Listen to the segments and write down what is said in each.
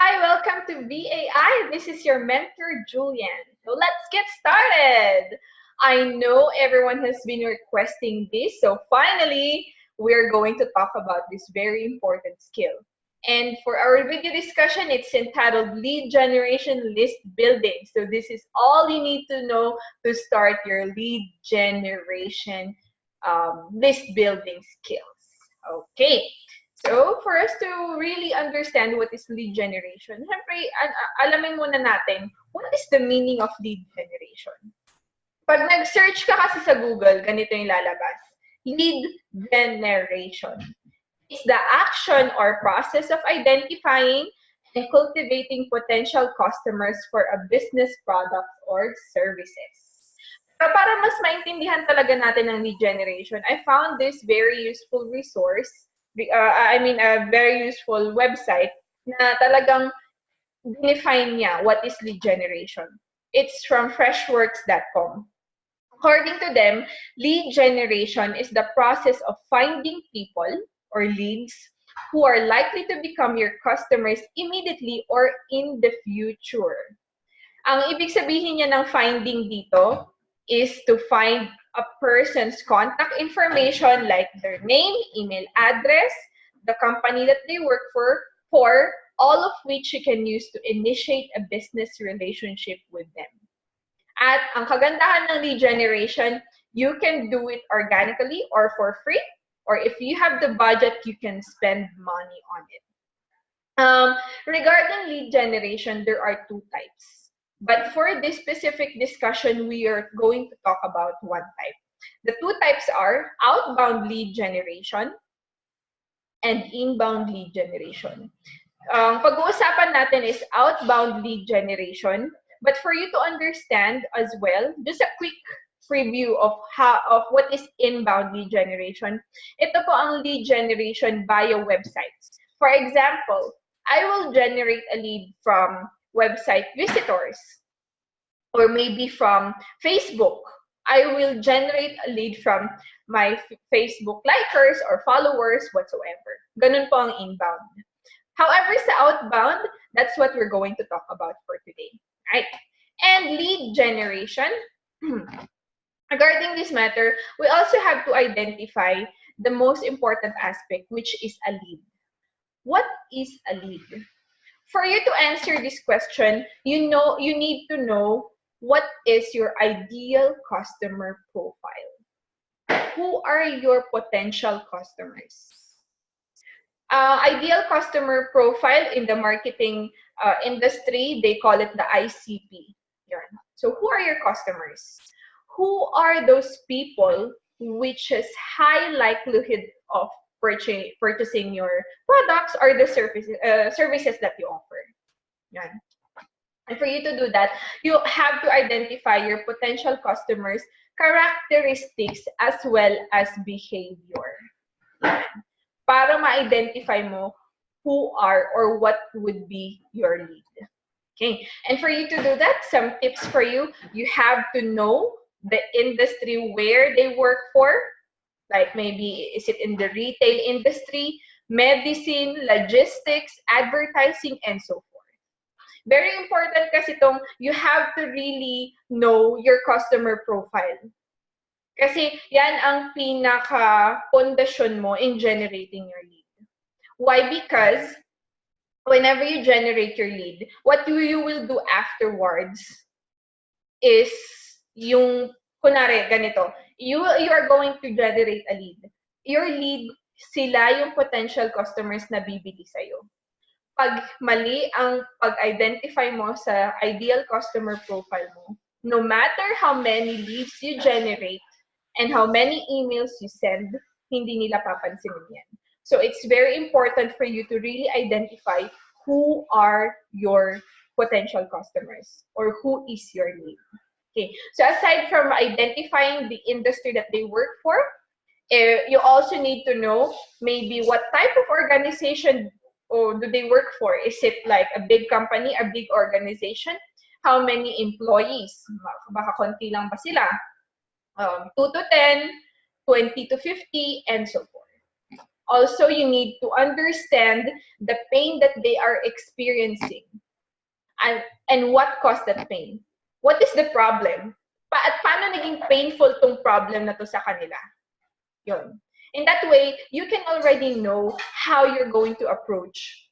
Hi, welcome to VAI. This is your mentor, Julian. So let's get started. I know everyone has been requesting this, so finally, we're going to talk about this very important skill. And for our video discussion, it's entitled Lead Generation List Building. So this is all you need to know to start your lead generation list building skills. Okay. So, for us to really understand what is lead generation, syempre, alamin muna natin, what is the meaning of lead generation? Pag nag-search ka kasi sa Google, ganito yung lalabas. Lead generation. It's the action or process of identifying and cultivating potential customers for a business product or services. Pero para mas maintindihan talaga natin ang lead generation, I found this very useful resource, a very useful website na talagang define niya what is lead generation. It's from freshworks.com. According to them, lead generation is the process of finding people or leads who are likely to become your customers immediately or in the future. Ang ibig sabihin niya ng finding dito is to find a person's contact information like their name, email address, the company that they work for all of which you can use to initiate a business relationship with them. At ang kagandahan ng lead generation, you can do it organically or for free, or if you have the budget, you can spend money on it. Regarding lead generation, there are two types. But for this specific discussion, we are going to talk about one type. The two types are outbound lead generation and inbound lead generation. Pag-uusapan natin is outbound lead generation. But for you to understand as well, just a quick preview of what is inbound lead generation. Ito po ang lead generation via websites. For example, I will generate a lead from website visitors or maybe from Facebook. I will generate a lead from my Facebook likers or followers whatsoever. Ganun po ang inbound. However, sa outbound, that's what we're going to talk about for today. Right? And lead generation, regarding this matter, we also have to identify the most important aspect, which is a lead. What is a lead? For you to answer this question, you need to know what is your ideal customer profile. Who are your potential customers? Ideal customer profile in the marketing industry, they call it the ICP. So who are your customers? Who are those people which has high likelihood of purchasing your products or the services that you offer? Yan. And for you to do that, you have to identify your potential customers' characteristics as well as behavior. Yan. Para ma-identify mo who are or what would be your lead. Okay, and for you to do that, some tips for you, you have to know the industry where they work for, like maybe is it in the retail industry, medicine, logistics, advertising, and so forth. Very important kasi itong, you have to really know your customer profile. Kasi yan ang pinaka-pundasyon mo in generating your lead. Why? Because whenever you generate your lead, what you will do afterwards is yung, kunwari, ganito, you are going to generate a lead. Your lead, sila yung potential customers na bibili sa'yo. Pag mali ang pag-identify mo sa ideal customer profile mo, no matter how many leads you generate and how many emails you send, hindi nila papansinin yan. So it's very important for you to really identify who are your potential customers or who is your lead. Okay, so aside from identifying the industry that they work for, you also need to know maybe what type of organization do they work for. Is it like a big company, a big organization? How many employees? Baka konti lang ba sila? 2 to 10, 20 to 50, and so forth. Also, you need to understand the pain that they are experiencing and what caused that pain. What is the problem? At paano naging painful tong problem na to sa kanila? Yun. In that way, you can already know how you're going to approach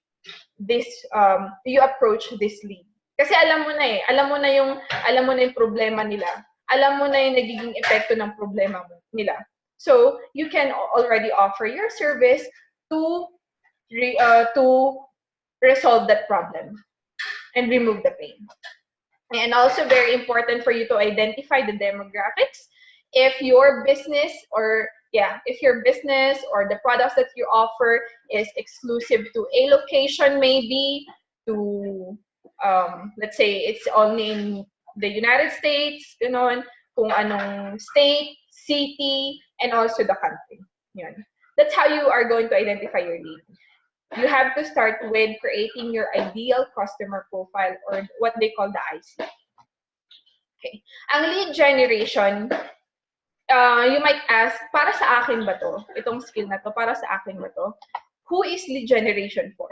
this lead. Kasi alam mo na eh, alam mo na yung problema nila. Alam mo na yung nagiging epekto ng problema nila. So, you can already offer your service to resolve that problem and remove the pain. And also very important for you to identify the demographics. If your business or the products that you offer is exclusive to a location, maybe to let's say it's only in the United States, ganon, kung anong state, city, and also the country. Yun. That's how you are going to identify your lead. You have to start with creating your ideal customer profile, or what they call the IC. Okay. Ang lead generation, you might ask, para sa akin ba to? Itong skill na to, para sa akin ba to? Who is lead generation for?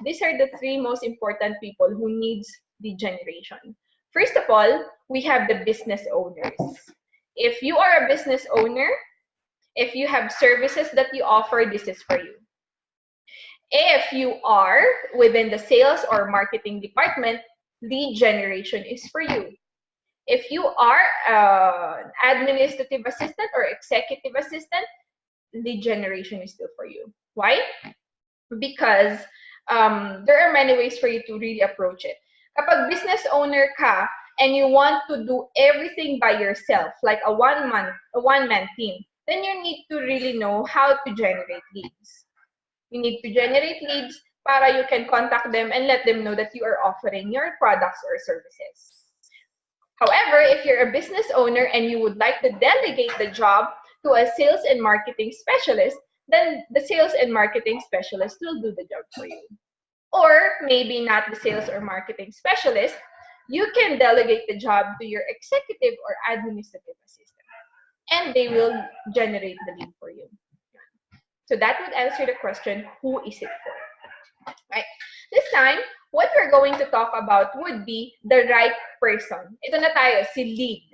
These are the 3 most important people who needs lead generation. First of all, we have the business owners. If you are a business owner, if you have services that you offer, this is for you. If you are within the sales or marketing department, lead generation is for you. If you are an administrative assistant or executive assistant, lead generation is still for you. Why? Because there are many ways for you to really approach it. Kapag business owner ka and you want to do everything by yourself, like a one-man team, then you need to really know how to generate leads. You need to generate leads para you can contact them and let them know that you are offering your products or services. However, if you're a business owner and you would like to delegate the job to a sales and marketing specialist, then the sales and marketing specialist will do the job for you. Or maybe not the sales or marketing specialist, you can delegate the job to your executive or administrative assistant, and they will generate the lead for you. So that would answer the question, who is it for? Right. This time, what we're going to talk about would be the right person. Ito na tayo, si lead.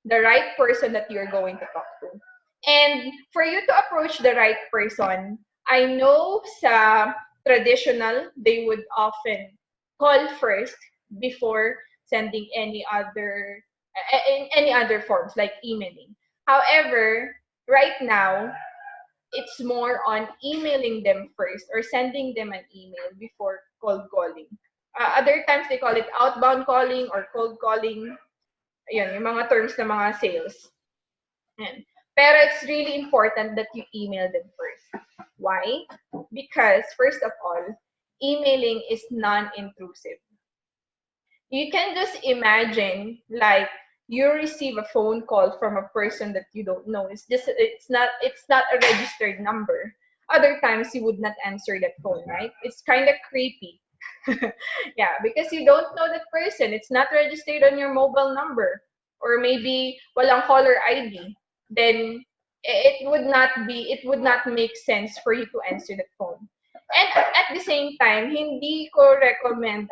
The right person that you're going to talk to. And for you to approach the right person, I know sa traditional, they would often call first before sending any other forms like emailing. However, right now, it's more on emailing them first or sending them an email before cold calling. Other times, they call it outbound calling or cold calling. Ayun, yung mga terms ng mga sales. Ayan. Pero it's really important that you email them first. Why? Because, first of all, emailing is non-intrusive. You can just imagine, like, you receive a phone call from a person that you don't know. It's not a registered number. Other times you would not answer that phone, right? It's kind of creepy. Yeah, because you don't know that person. It's not registered on your mobile number, or maybe walang caller ID. Then it would not make sense for you to answer that phone. And at the same time, hindi ko recommend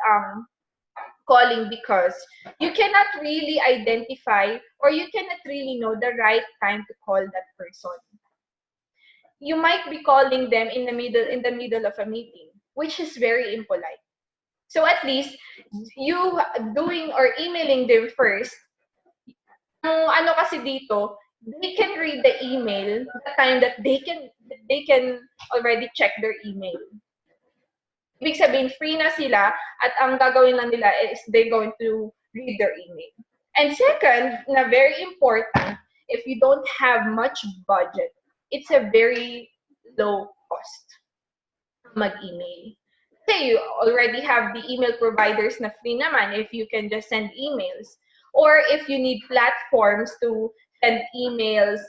calling, because you cannot really identify or you cannot really know the right time to call that person. You might be calling them in the middle of a meeting, which is very impolite. So at least you doing or emailing them first, ano kasi dito, they can read the email the time that they can already check their email. Ibig sabihin, free na sila at ang gagawin lang nila is they're going to read their email. And second, na very important, if you don't have much budget, it's a very low cost mag-email. Say you already have the email providers na free naman if you can just send emails. Or if you need platforms to send emails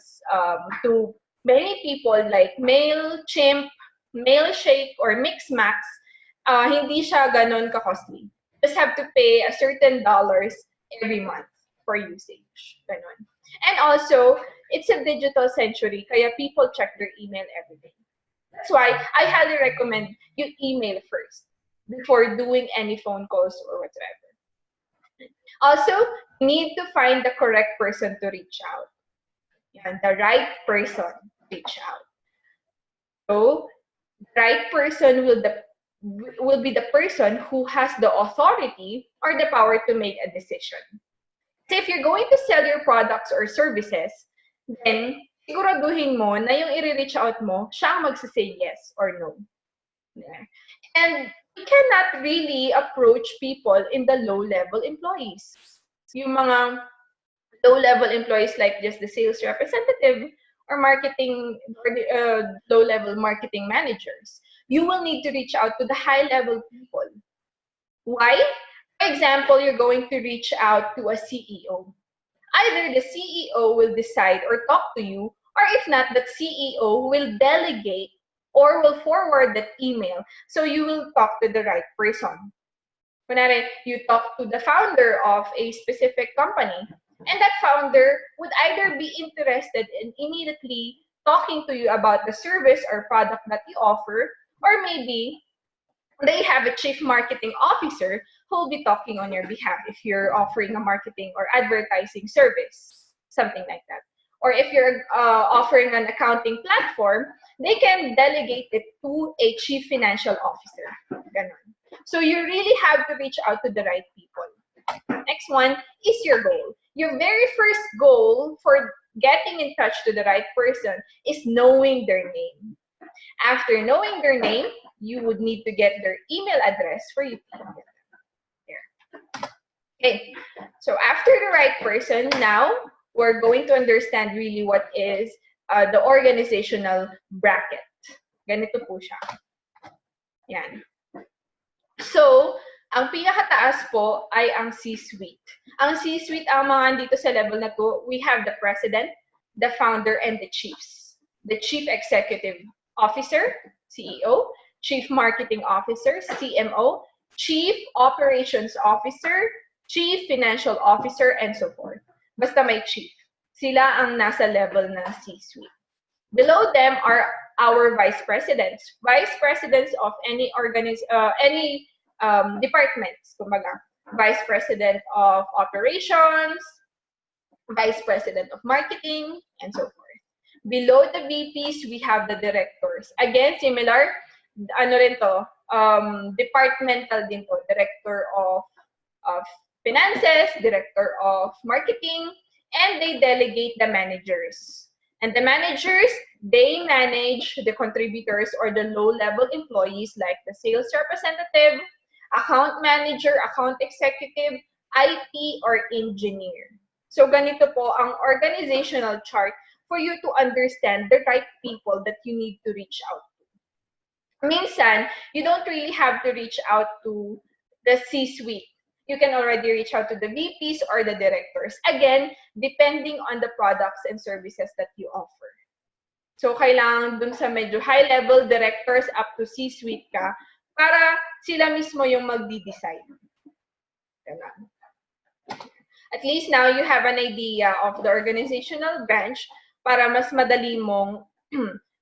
to many people like MailChimp, Mailshake, or Mixmax, hindi siya ganon ka-costly. Just have to pay a certain dollars every month for usage. Ganon. And also, it's a digital century, kaya people check their email every day. That's why I highly recommend you email first before doing any phone calls or whatever. Also, you need to find the correct person to reach out. Yan, the right person reach out. So, the right person will be the person who has the authority or the power to make a decision. So if you're going to sell your products or services, then siguraduhin mo na yung i-reach out mo, siya ang magsasay yes or no. Yeah. And you cannot really approach people in the low-level employees. Yung mga low-level employees like just the sales representative or marketing or the low-level marketing managers. You will need to reach out to the high-level people. Why? For example, you're going to reach out to a CEO. Either the CEO will decide or talk to you, or if not, that CEO will delegate or will forward that email. So you will talk to the right person. Kunwari, you talk to the founder of a specific company, and that founder would either be interested in immediately talking to you about the service or product that you offer, or maybe they have a chief marketing officer who will be talking on your behalf if you're offering a marketing or advertising service, something like that. Or if you're offering an accounting platform, they can delegate it to a chief financial officer. Ganon. So you really have to reach out to the right people. Next one is your goal. Your very first goal for getting in touch to the right person is knowing their name. After knowing their name, you would need to get their email address for you to get them there. Okay, so after the right person, now we're going to understand really what is the organizational bracket. Ganito po siya. Yan. So, ang pinakataas po ay ang C-suite. Ang C-suite, ang mga dito sa level na to, we have the president, the founder, and the chiefs. The chief executive officer, CEO, chief marketing officer, CMO, chief operations officer, chief financial officer, and so forth. Basta may chief. Sila ang nasa level ng C-suite. Below them are our vice presidents. Vice presidents of any departments. Kumbaga, vice president of operations, vice president of marketing, and so forth. Below the VPs, we have the directors. Again, similar, ano rin to, departmental din to, director of finances, director of marketing, and they delegate the managers. And the managers, they manage the contributors or the low-level employees like the sales representative, account manager, account executive, IT, or engineer. So ganito po ang organizational chart for you to understand the right people that you need to reach out to. Minsan, you don't really have to reach out to the C-suite. You can already reach out to the VPs or the directors. Again, depending on the products and services that you offer. So, kailangan dun sa medyo high-level directors up to C-suite ka para sila mismo yung magdi-decide. At least now you have an idea of the organizational branch para mas madali mong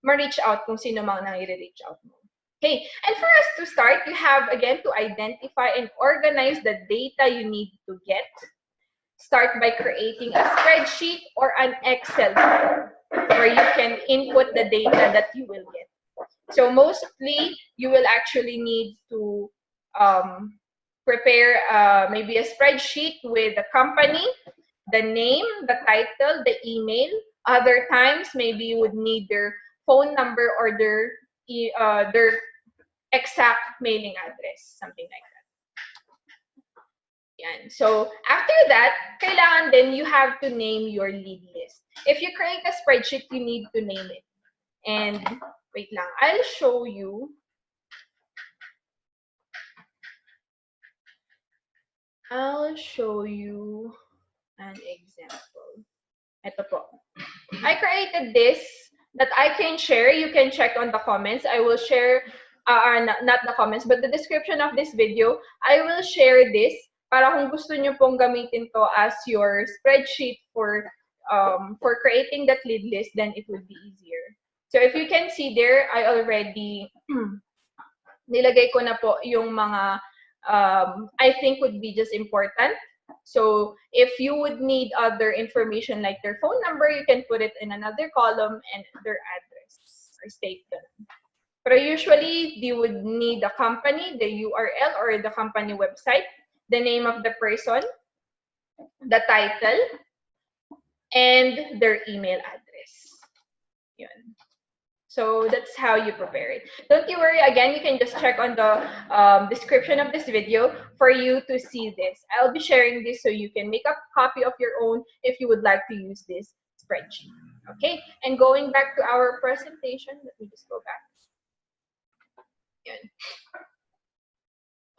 ma-reach out kung sino mang nang-i-reach out mo. Okay, and for us to start, you have, again, to identify and organize the data you need to get. Start by creating a spreadsheet or an Excel file where you can input the data that you will get. So mostly, you will actually need to prepare maybe a spreadsheet with the company, the name, the title, the email. Other times, maybe you would need their phone number or their exact mailing address, something like that. Yan. So, after that, kailangan din you have to name your lead list. If you create a spreadsheet, you need to name it. And, wait lang, I'll show you. I'll show you an example. Ito po. I created this that I can share. You can check on the comments. I will share, not the comments, but the description of this video. I will share this para kung gusto nyo pong gamitin to as your spreadsheet for creating that lead list, then it would be easier. So if you can see there, I already nilagay ko na po yung mga I think would be just important. So if you would need other information like their phone number, you can put it in another column and their address or state them. But usually you would need the company, the URL or the company website, the name of the person, the title, and their email address. Yun. So that's how you prepare it. Don't you worry, again, you can just check on the description of this video for you to see this. I'll be sharing this so you can make a copy of your own if you would like to use this spreadsheet. Okay, and going back to our presentation, let me just go back. Yun.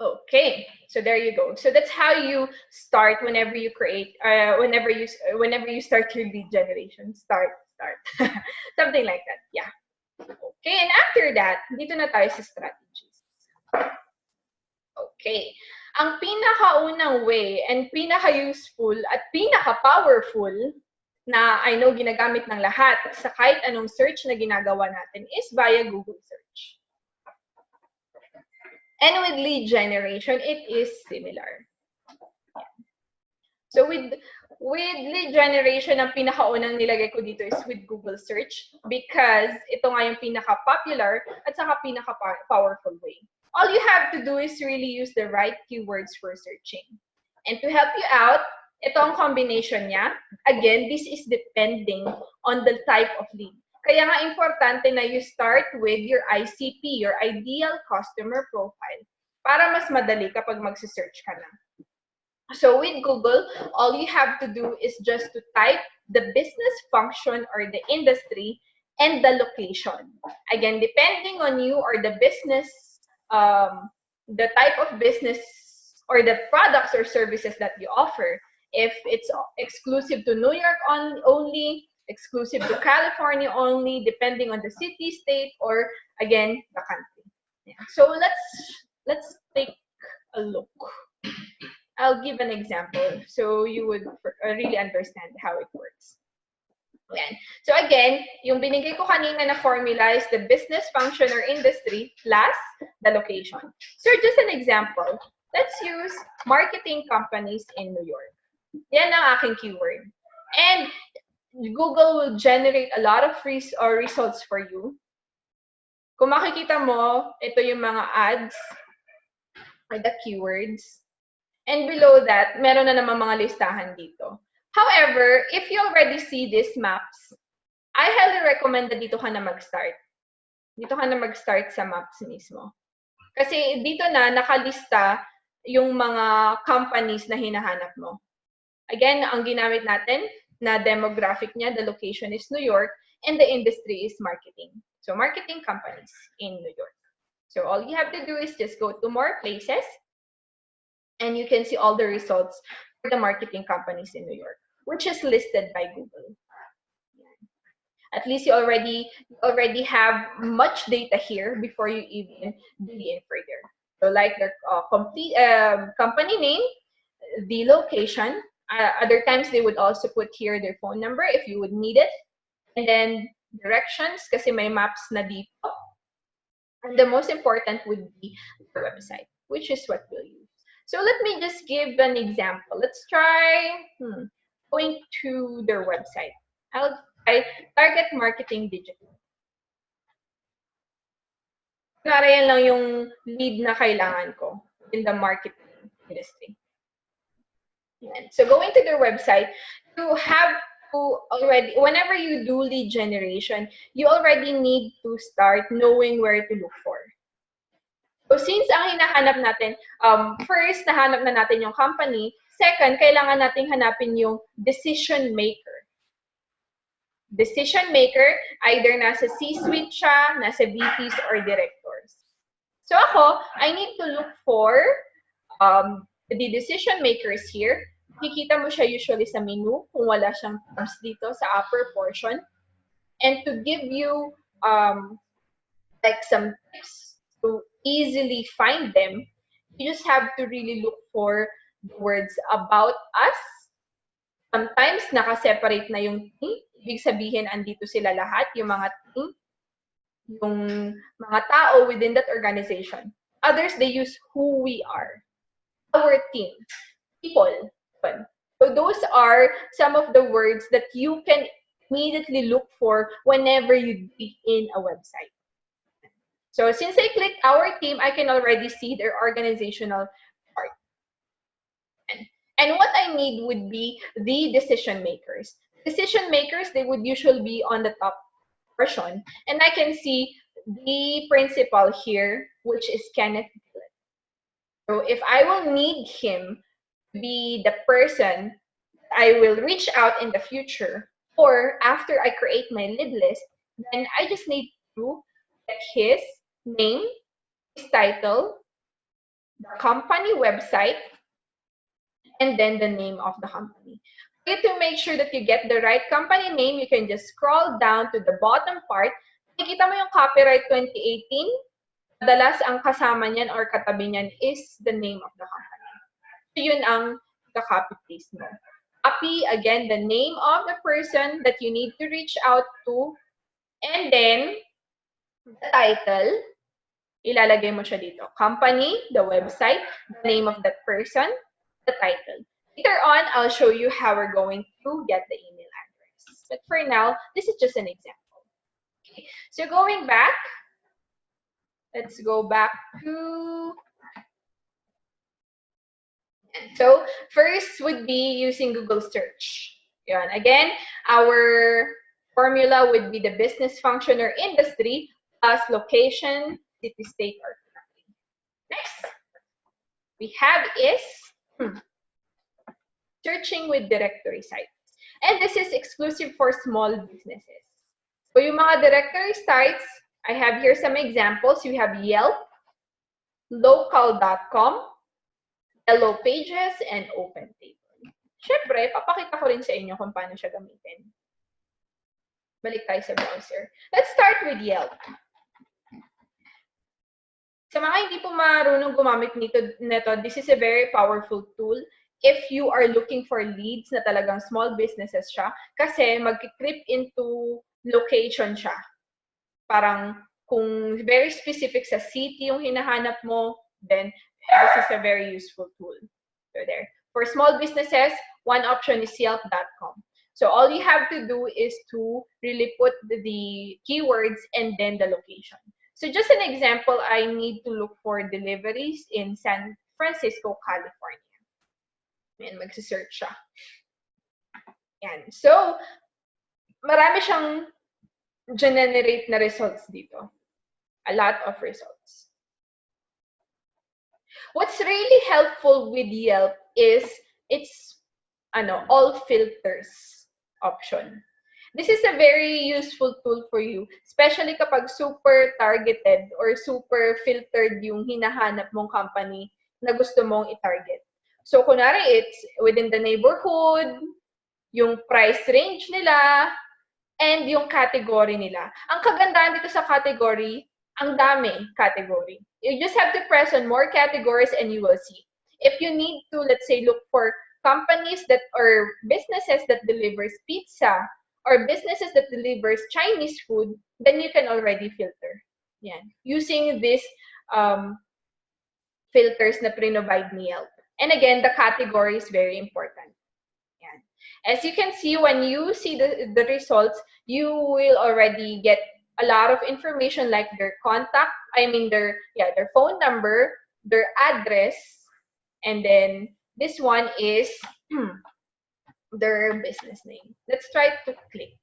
Okay, so there you go. So that's how you start whenever you create, whenever you start your lead generation. Start, something like that. Yeah. Okay, and after that, dito na tayo sa strategies. Okay. Ang pinakaunang way and pinaka-useful at pinaka-powerful na I know ginagamit ng lahat sa kahit anong search na ginagawa natin is via Google search. And with lead generation, it is similar. So with lead generation, ang pinakaunang nilagay ko dito is with Google search because ito nga yung pinaka-popular at saka pinaka-powerful way. All you have to do is really use the right keywords for searching. And to help you out, ito ang combination niya. Again, this is depending on the type of lead. Kaya nga importante na you start with your ICP, your ideal customer profile, para mas madali kapag magsisearch ka na. So with Google, all you have to do is just to type the business function or the industry and the location. Again, depending on you or the business, the type of business or the products or services that you offer, if it's exclusive to New York only, exclusive to California only, depending on the city, state, or again, the country. Yeah. So let's take a look. I'll give an example so you would really understand how it works. Ayan. So again, yung binigay ko kanina na formula is the business function or industry plus the location. So just an example, let's use marketing companies in New York. Yan ang aking keyword. And Google will generate a lot of results for you. Kung makikita mo, ito yung mga ads or the keywords. And below that, meron na naman mga listahan dito. However, if you already see these maps, I highly recommend na dito ka na mag-start. Dito ka na mag-start sa maps mismo. Kasi dito na nakalista yung mga companies na hinahanap mo. Again, ang ginamit natin na demographic niya, the location is New York, and the industry is marketing. So, marketing companies in New York. So, all you have to do is just go to more places, and you can see all the results for the marketing companies in New York, which is listed by Google. At least you already have much data here before you even dig in further. So like their complete company name, the location. Other times they would also put here their phone number if you would need it, and then directions kasi may maps na dito. And the most important would be the website, which is what we'll use. So let me just give an example. Let's try going to their website. I'll try Target Marketing Digital. Yan lang yung lead na kailangan ko in the marketing industry. So going to their website, you have to already, whenever you do lead generation, you already need to start knowing where to look for. So since ang hinahanap natin, first, nahanap na natin yung company. Second, kailangan nating hanapin yung decision maker. Decision maker, either nasa C-suite siya, nasa VPs or directors. So ako, I need to look for the decision makers here. Kikita mo siya usually sa menu kung wala siyang tabs dito sa upper portion. And to give you like some tips to easily find them, you just have to really look for the words about us. Sometimes naka-separate na yung team. Ibig sabihin, andito sila lahat, yung mga team. yung mga tao within that organization. Others, they use who we are, our team, people. So those are some of the words that you can immediately look for whenever you dig in a website. So since I clicked our team, I can already see their organizational chart. And what I need would be the decision makers. Decision makers, they would usually be on the top portion. And I can see the principal here, which is Kenneth Dillon. So if I will need him to be the person I will reach out in the future, or after I create my lead list, then I just need to get his name, his title, the company website, and then the name of the company. For you to make sure that you get the right company name, you can just scroll down to the bottom part. Nakikita mo yung copyright 2018. Madalas ang kasama niyan or katabi niyan is the name of the company. So yun ang copy paste mo. Copy, again, the name of the person that you need to reach out to, and then the title, ilalagay mo siya dito. Company, the website, the name of that person, the title. Later on, I'll show you how we're going to get the email address. But for now, this is just an example. Okay. So going back, let's go back to... So first would be using Google search. Yan. Again, our formula would be the business function or industry plus location, city, state, or country. Next, we have is searching with directory sites. And this is exclusive for small businesses. So yung mga directory sites, I have here some examples. You have Yelp, local.com, Yellow Pages, and OpenTable. Siyempre, papakita ko rin sa inyo kung paano siya gamitin. Balik tayo sa browser. Let's start with Yelp. Sa mga hindi po marunong gumamit nito, this is a very powerful tool if you are looking for leads na talagang small businesses siya, kasi mag-creep into location siya. Parang kung very specific sa city yung hinahanap mo, then this is a very useful tool. So there. For small businesses, one option is Yelp.com. So all you have to do is to really put the keywords and then the location. So just an example, I need to look for deliveries in San Francisco, California. And magsisearch siya. Yan. So, marami siyang generate na results dito. A lot of results. What's really helpful with Yelp is its all filters option. This is a very useful tool for you, especially kapag super targeted or super filtered yung hinahanap mong company na gusto mong i-target. So, kunwari, it's within the neighborhood, yung price range nila, and yung category nila. Ang kagandahan dito sa category, ang dami category. You just have to press on more categories and you will see. If you need to, let's say, look for companies that or businesses that delivers pizza or businesses that delivers Chinese food, then you can already filter. Yan. Using this filters na pre-provide ni Yelp. And again, the category is very important. Yan. As you can see, when you see the results, you will already get a lot of information like their contact, their phone number, their address, and then this one is their business name. Let's try to click.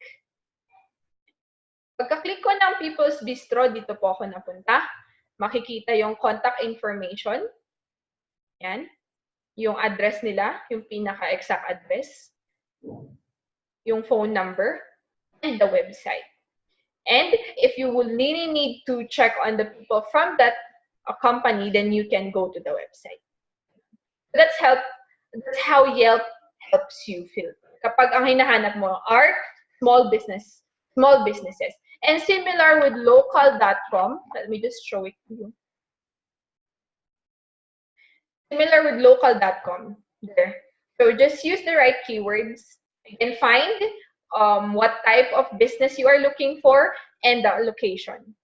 Pagka-click ko ng People's Bistro, dito po ako napunta. Makikita yung contact information. Yan. Yung address nila, yung pinaka-exact address. Yung phone number, and the website. And if you will really need to check on the people from that company, then you can go to the website. That's how Yelp helps you filter. Kapag ang hinahanap mo are small businesses. And similar with local.com, let me just show it to you. Similar with local.com there. So just use the right keywords. You can find what type of business you are looking for and the location.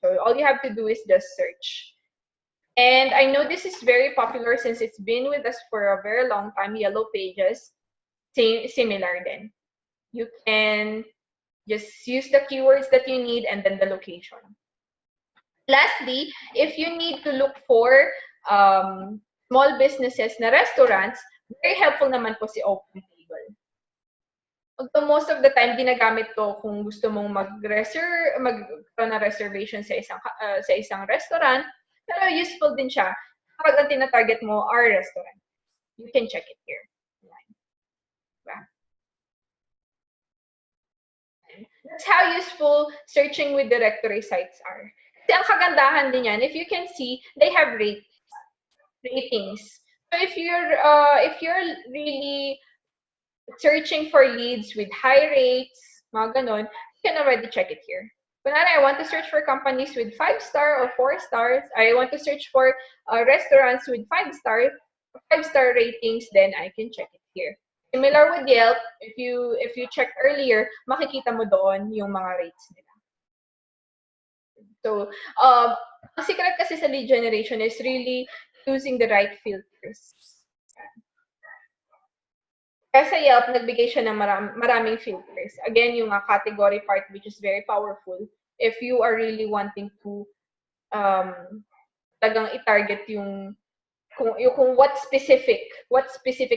So all you have to do is just search. And I know this is very popular since it's been with us for a very long time, Yellow Pages. Similar then. You can just use the keywords that you need and then the location. Lastly, if you need to look for small businesses na restaurants, very helpful naman po si OpenTable. Although most of the time, ginagamit to kung gusto mong magkaroon ng reservation sa isang restaurant, pero useful din siya kapag ang tina-target mo are restaurant. You can check it here. Diba? That's how useful searching with directory sites are. Kasi ang kagandahan din yan, if you can see, they have ratings. So if you're really searching for leads with high rates, mga ganon, you can already check it here. Kunwari, I want to search for companies with 5-star or 4 stars. I want to search for restaurants with 5-star ratings, then I can check it here. Similar with Yelp, if you checked earlier, makikita mo doon yung mga rates nila. So, ang secret kasi sa lead generation is really using the right filters. Kaya sa Yelp, nagbigay siya ng maraming filters. Again, yung category part, which is very powerful. If you are really wanting to talagang i-target yung what specific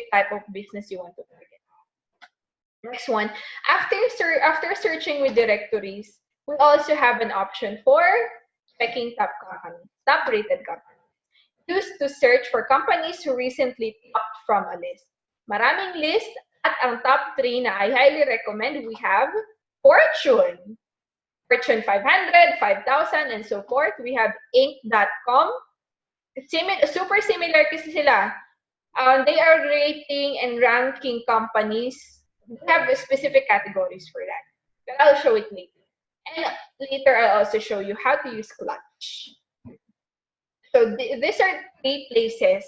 type of business you want to target. Next one, after searching with directories, we also have an option for checking top-rated companies. Used to search for companies who recently topped from a list. Maraming list at ang top 3 na I highly recommend, we have Fortune 500, 5,000, and so forth. We have Inc.com. Super similar kasi sila. They are rating and ranking companies. They have specific categories for that. But I'll show it later. And later, I'll also show you how to use Clutch. So these are 3 places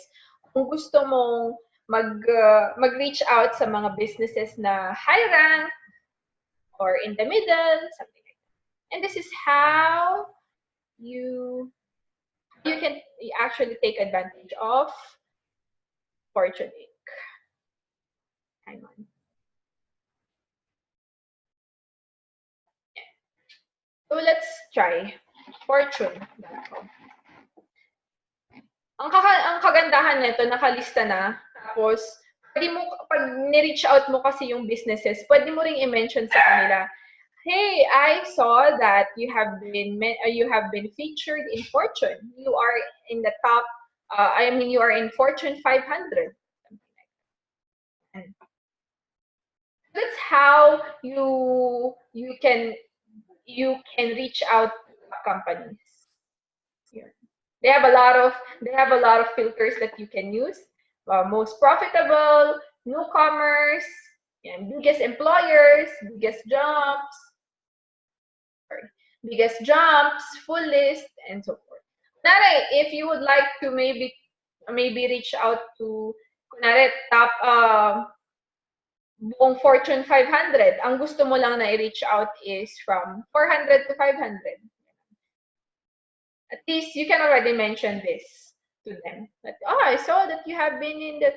kung gusto mong mag-reach out sa mga businesses na high rank or in the middle, something like that. And this is how you can actually take advantage of Fortune Inc. Hang on. So let's try Fortune.com. Ang kagandahan nito, nakalista na. Tapos, pwede mo, pag ni-reach out mo kasi yung businesses, pwede mo ring i-mention sa kanila, hey, I saw that you have been featured in Fortune. You are in the top, you are in Fortune 500. That's how you can reach out to companies. They have a lot of filters that you can use. Most profitable, newcomers, biggest employers, biggest jumps, full list, and so forth. Kunwari, if you would like to maybe reach out to kunwari top buong Fortune 500, ang gusto mo lang na i-reach out is from 400 to 500. At least you can already mention this to them. That, I saw that you have been in the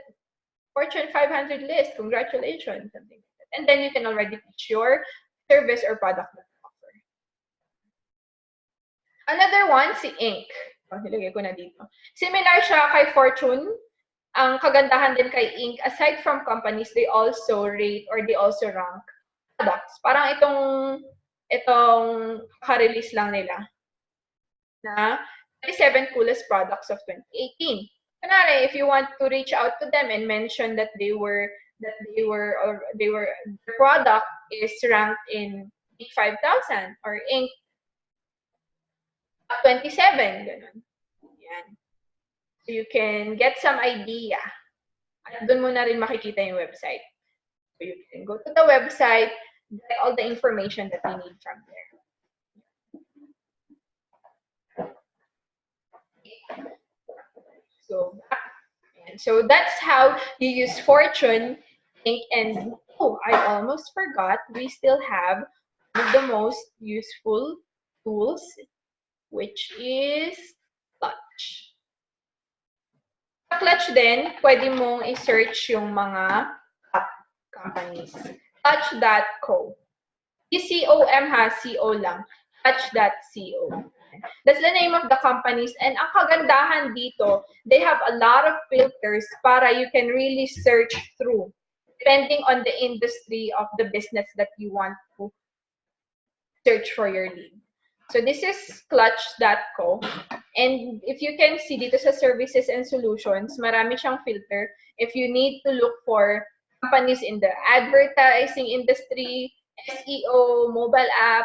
Fortune 500 list. Congratulations, something like that. And then you can already pitch your service or product that you offer. Another one, si Inc. Nilagay ko na dito. Similar siya kay Fortune. Ang kagandahan din kay Inc., aside from companies, they also rate or they also rank products. Parang itong ka-release lang nila na 37 coolest products of 2018. Kunwari, if you want to reach out to them and mention that the product is ranked in Inc. 5,000 or Inc. 27, ganun. Yan. So you can get some idea. At doon mo na rin makikita yung website. So you can go to the website, get all the information that you need from there. So that's how you use Fortune Inc. And I almost forgot, we still have one of the most useful tools which is Clutch. Sa Clutch din, pwede mong i-search yung mga top companies. Clutch.co. C-O-M ha, C-O lang. Clutch.co. That's the name of the companies. And ang kagandahan dito, they have a lot of filters para you can really search through depending on the industry of the business that you want to search for your lead. So this is clutch.co. And if you can see dito sa services and solutions, marami siyang filter. If you need to look for companies in the advertising industry, SEO, mobile app,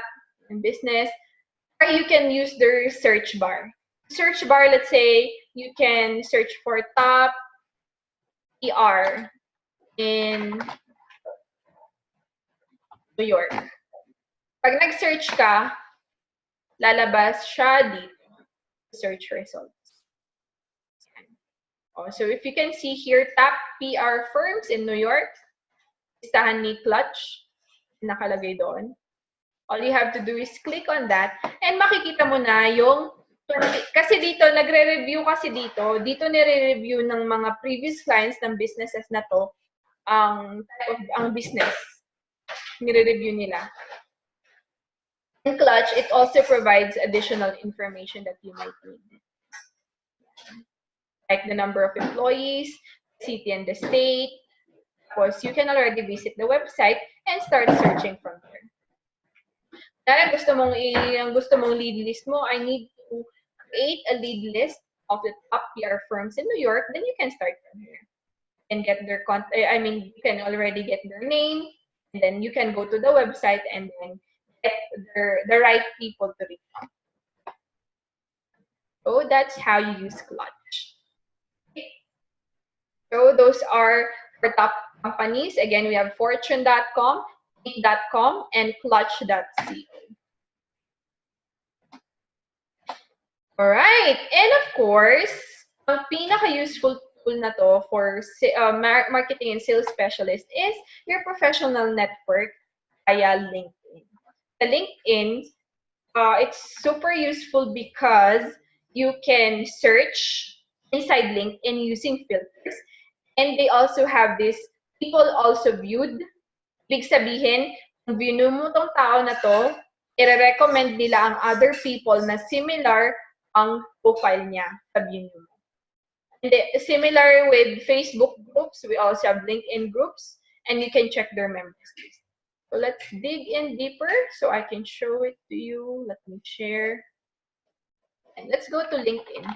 and business, or you can use their search bar. Search bar, let's say, you can search for top PR in New York. Pag nag-search ka, lalabas siya dito. Search results. So if you can see here, top PR firms in New York, listahan ni Clutch, nakalagay doon. All you have to do is click on that and makikita mo na yung, kasi dito, nagre-review kasi dito nire-review ng mga previous clients ng businesses na to, ang business, nire-review nila. In Clutch, it also provides additional information that you might need. Like the number of employees, city and the state. Of course, you can already visit the website and start searching from there. Dahil gusto mong lead list mo, I need to create a lead list of the top PR firms in New York, then you can start from here. And get their you can already get their name, and then you can go to the website and then get the right people to reach out. So that's how you use Clutch. Okay. So those are our top companies. Again, we have Fortune.com, Inc.com, and Clutch.co. Alright, and of course, ang pinaka-useful tool na to for marketing and sales specialist is your professional network via LinkedIn. The LinkedIn, it's super useful because you can search inside LinkedIn using filters. And they also have this people also viewed. Ibig sabihin, kung view mo tong tao na to, i-recommend nila ang other people na similar ang profile niya sa view mo. And similar with Facebook groups, we also have LinkedIn groups, and you can check their members list. So let's dig in deeper so I can show it to you. Let me share. And let's go to LinkedIn.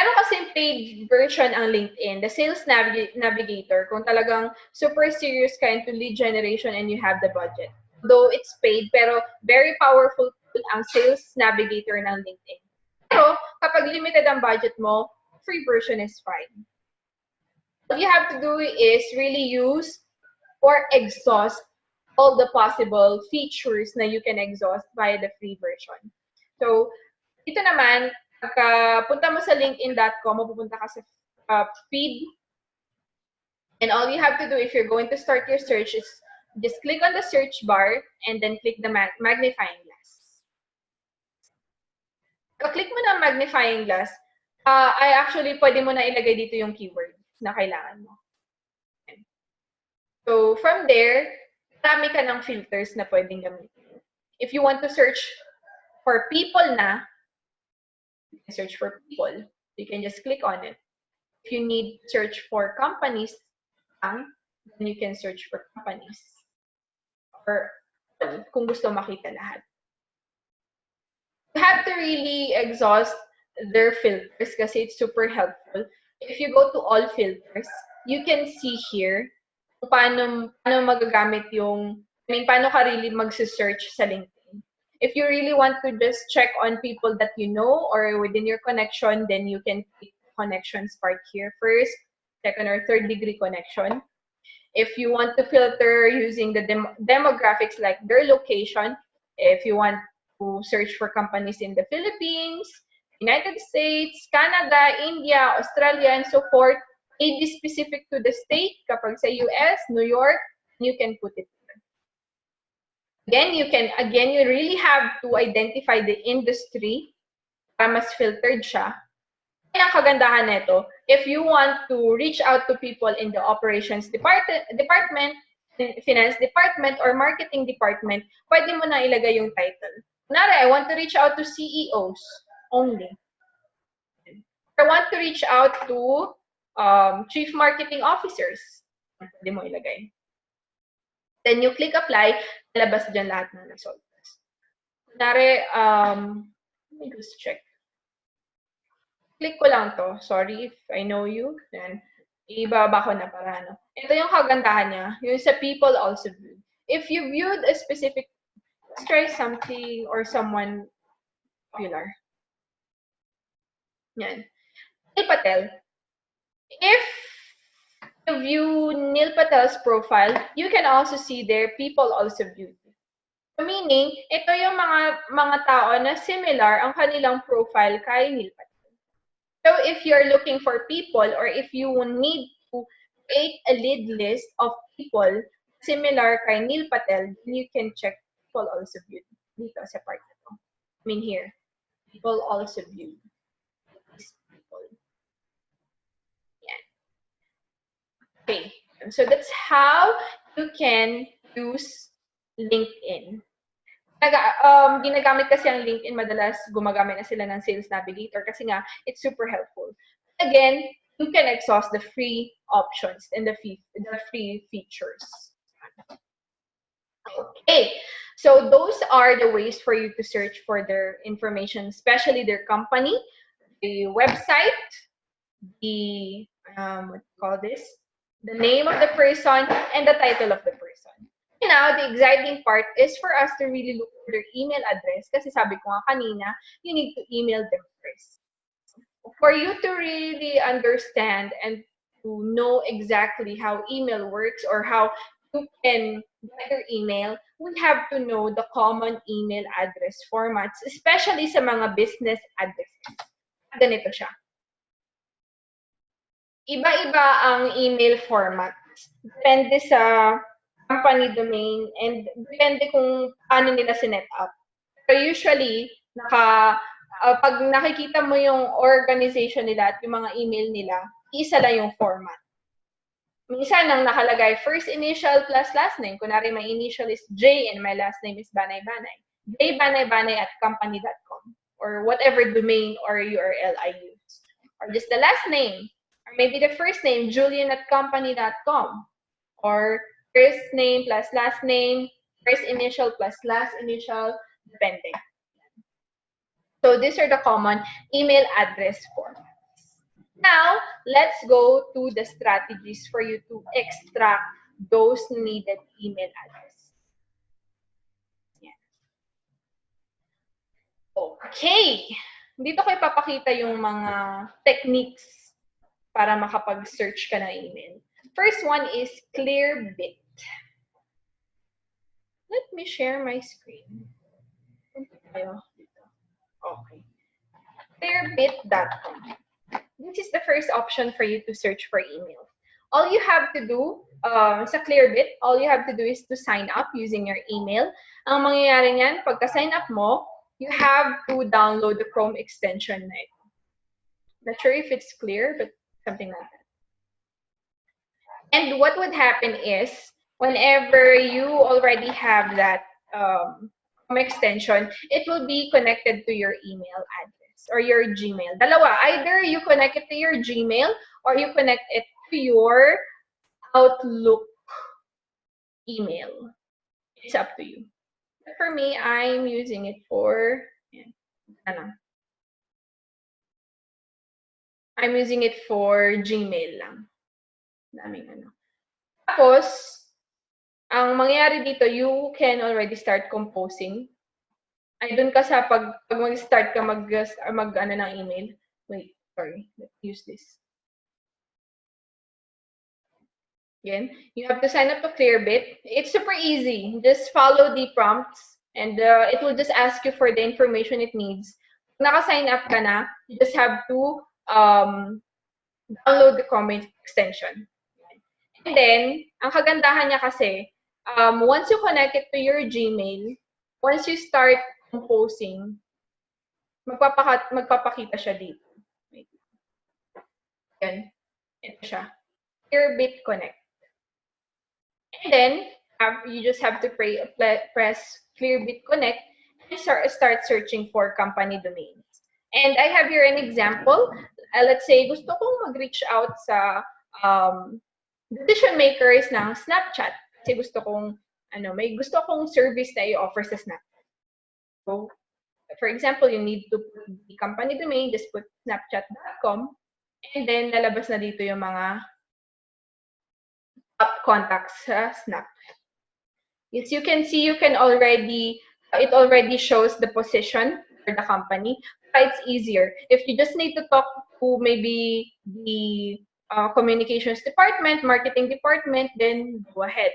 Meron kasing paid version ang LinkedIn, the Sales Navigator, kung talagang super serious ka into lead generation and you have the budget. Though it's paid, pero very powerful tool ang Sales Navigator ng LinkedIn. Pero kapag limited ang budget mo, free version is fine. All you have to do is really use or exhaust all the possible features na you can exhaust via the free version. So, dito naman, pagka punta mo sa linkedin.com, mapupunta ka sa feed. And all you have to do if you're going to start your search is just click on the search bar and then click the magnifying glass. Click mo na magnifying glass, pwede mo na ilagay dito yung keyword na kailangan mo. So, from there, marami ka ng filters na pwedeng gamitin. If you want to search for people na, you can search for people. You can just click on it. If you need to search for companies, then you can search for companies. Or kung gusto makita lahat. You have to really exhaust their filters kasi it's super helpful. If you go to all filters, you can see here kung paano magagamit paano ka really mag-search sa LinkedIn. If you really want to just check on people that you know or within your connection, then you can click connections part here first, check on our third degree connection. If you want to filter using the demographics like their location, if you want to search for companies in the Philippines, United States, Canada, India, Australia, and so forth, May be specific to the state. Kapag sa US, New York, you can put it there. Again, you really have to identify the industry para mas filtered siya. Yan ang kagandahan nito. If you want to reach out to people in the operations department, finance department, or marketing department, pwede mo na ilagay yung title. Kunwari, I want to reach out to CEOs only. I want to reach out to chief marketing officers. Pwede mo ilagay. Then you click apply, lalabas dyan lahat ng results. Kunwari, let me just check. Click ko lang to. Sorry if I know you. Then, ibaba ko na para ano. Ito yung kagandahan niya. Yung sa people also viewed. If you viewed a specific, let's try something or someone popular. Yan. Neil Patel. If you view Neil Patel's profile, you can also see their people also viewed. Meaning, ito yung mga tao na similar ang kanilang profile kay Neil Patel. So if you're looking for people or if you need to create a lead list of people similar kay Neil Patel, you can check people also viewed dito sa part na to. I mean here, people also viewed. These people. Yeah. Okay, so that's how you can use LinkedIn. Ginagamit kasi ang LinkedIn, madalas gumagamit na sila ng Sales Navigator kasi nga, it's super helpful. Again, you can exhaust the free options and the free features. Okay, so those are the ways for you to search for their information, especially their company, the website, the, what do you call this? The name of the person, and the title of the person. Now, the exciting part is for us to really look for their email address kasi sabi ko nga kanina, you need to email them first. For you to really understand and to know exactly how email works or how you can get your email, we have to know the common email address formats, especially sa mga business addresses. Ganito siya. Iba-iba ang email formats. Depende sa company domain and depende kung paano nila sinet up. Pero usually, pag nakikita mo yung organization nila at yung mga email nila, isa lang yung format. Minsan nang nakalagay first initial plus last name. Kunwari, my initial is J and my last name is Banay-Banay. jbanay-banay@company.com or whatever domain or URL I use. Or just the last name. Or maybe the first name, Julian@company.com. Or first name plus last name, first initial plus last initial, depende. So these are the common email address formats. Now, let's go to the strategies for you to extract those needed email address. Yeah. Okay. Dito ko ipapakita yung mga techniques para makapag-search ka ng email. First one is Clearbit. Let me share my screen. Okay. Clearbit.com. This is the first option for you to search for email. All you have to do sa Clearbit, all you have to do is to sign up using your email. Ang mangyayari niyan, pagka-sign up mo, you have to download the Chrome extension na ito. Not sure if it's clear, but something like that. And what would happen is, whenever you already have that extension, it will be connected to your email address or your Gmail. Dalawa, either you connect it to your Gmail or you connect it to your Outlook email. It's up to you. But for me, I'm using it for, I'm using it for Gmail lang. Daming ano. Tapos, ang mangyayari dito, you can already start composing. Ay, dun ka sa pag mag-start ka mag-ano ng email. Wait, sorry. Let's use this. Again, you have to sign up to Clearbit. It's super easy. Just follow the prompts and it will just ask you for the information it needs. Naka-sign up ka na, you just have to download the comment extension. And then, ang kagandahan niya kasi, once you connect it to your Gmail, once you start composing, magpapakita siya dito. Wait. Yan. Ito siya. Clearbit Connect. And then, you just have to press Clearbit Connect and start searching for company domains. And I have here an example. Let's say, gusto kong mag-reach out sa decision makers ng Snapchat. Kasi gusto kong, may gusto kong service na i-offer sa Snapchat. So, for example, you need to put the company domain, just put snapchat.com, and then lalabas na dito yung mga top contacts sa Snap. As you can see, it already shows the position for the company. But it's easier. If you just need to talk to maybe the communications department, marketing department, then go ahead.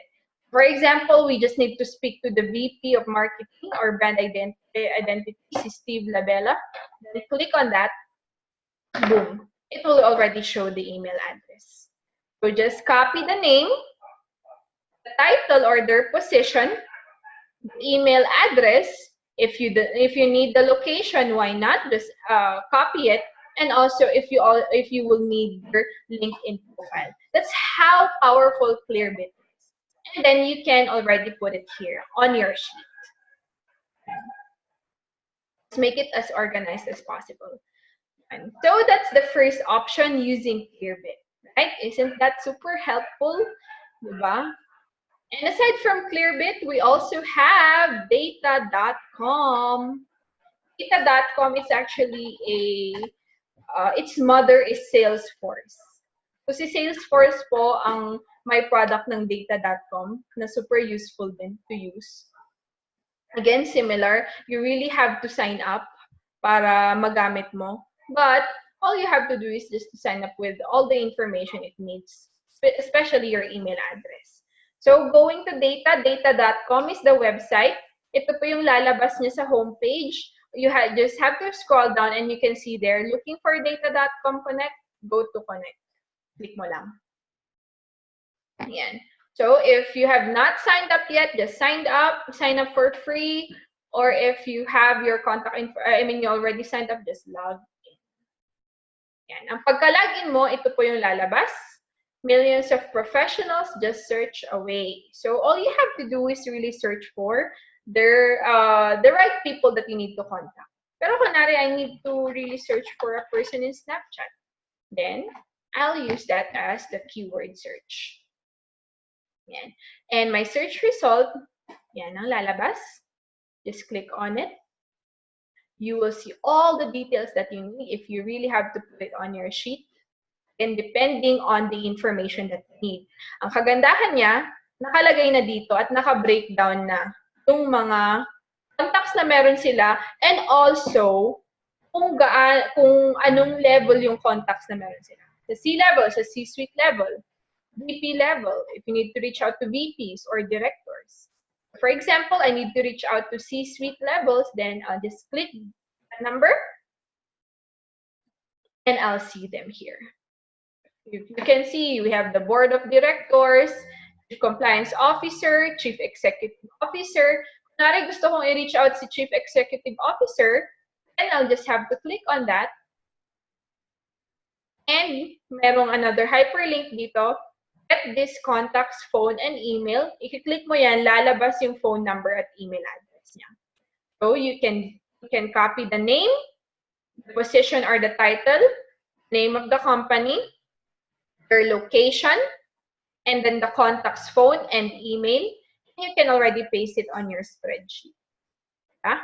For example, we just need to speak to the VP of marketing or brand identity, si Steve Labella. Then click on that. Boom. It will already show the email address. So just copy the name, the title or their position, the email address. If you need the location, why not? Just copy it. And also, if you will need your LinkedIn profile. That's how powerful Clearbit is. And then you can already put it here on your sheet. Let's make it as organized as possible. And so that's the first option, using Clearbit, right? Isn't that super helpful? Diba? And aside from Clearbit, we also have data.com. Data.com is actually its mother is Salesforce. So si Salesforce po ang may product ng data.com na super useful din to use. Again, similar, you really have to sign up para magamit mo. But all you have to do is just to sign up with all the information it needs, especially your email address. So going to data.com is the website. Ito po yung lalabas niya sa homepage. You just have to scroll down and you can see there, looking for data.com connect, go to connect. Click mo lang. Ayan. So if you have not signed up yet, just sign up for free. Or if you have your contact info, you already signed up, just log in. Yan. Ang pagka-login mo, ito po yung lalabas. Millions of professionals, just search away. So all you have to do is really search for the right people that you need to contact. Pero kunwari, I need to really search for a person in Snapchat. Then, I'll use that as the keyword search. Yan. And my search result, yan ang lalabas. Just click on it. You will see all the details that you need if you really have to put it on your sheet. And depending on the information that you need. Ang kagandahan niya, nakalagay na dito at naka-breakdown na yung mga contacts na meron sila, and also kung anong level yung contacts na meron sila. Sa C-level, sa C-suite level, VP level, if you need to reach out to VPs or directors. For example, I need to reach out to C-suite levels, then I'll just click that number, and I'll see them here. You can see we have the board of directors, chief compliance officer, chief executive officer. Kunwari gusto kong i-reach out si chief executive officer, and I'll just have to click on that. And merong another hyperlink dito. Get this contact's phone and email. I-click mo yan, lalabas yung phone number at email address niya. So you can copy the name, the position or the title, name of the company, their location, and then the contact's phone and email. You can already paste it on your spreadsheet. Yeah?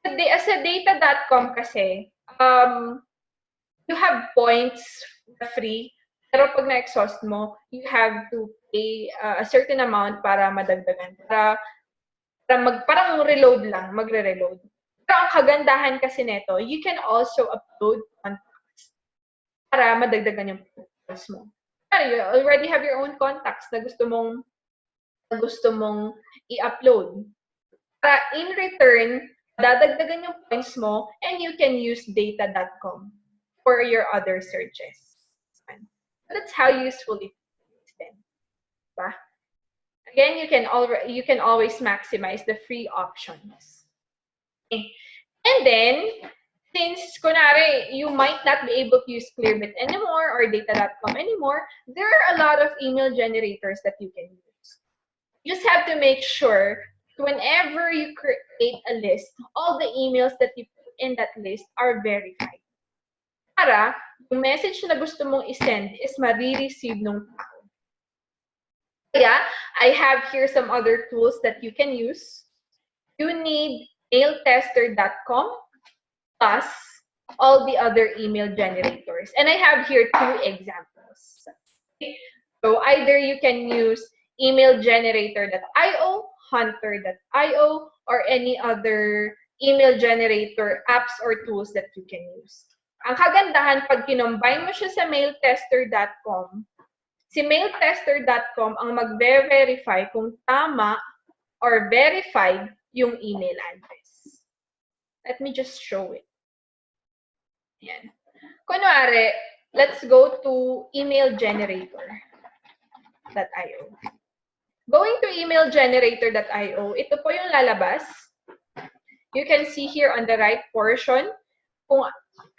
Sa data.com kasi, you have points free, pero pag na-exhaust mo, you have to pay a certain amount para madagdagan. Parang reload lang, magre-reload. Pero ang kagandahan kasi nito, you can also upload contacts para madagdagan yung points mo. You already have your own contacts na gusto mong i-upload. Para in return, dadagdagan yung points mo and you can use data.com for your other searches. That's how useful it is then. Diba? Again, you can always maximize the free options. Okay. And then, since kunwari, you might not be able to use Clearbit anymore or data.com anymore, there are a lot of email generators that you can use. You just have to make sure whenever you create a list, all the emails that you put in that list are verified. Para yung message na gusto mong isend is marireceive ng tao. Kaya, I have here some other tools that you can use. You need mailtester.com plus all the other email generators. And I have here 2 examples. Okay? So either you can use emailgenerator.io, hunter.io, or any other email generator apps or tools that you can use. Ang kagandahan, pag kinombine mo siya sa mailtester.com, si mailtester.com ang magve-verify kung tama or verified yung email address. Let me just show it. Yan. Kunwari, let's go to emailgenerator.io. Going to emailgenerator.io, ito po yung lalabas. You can see here on the right portion, kung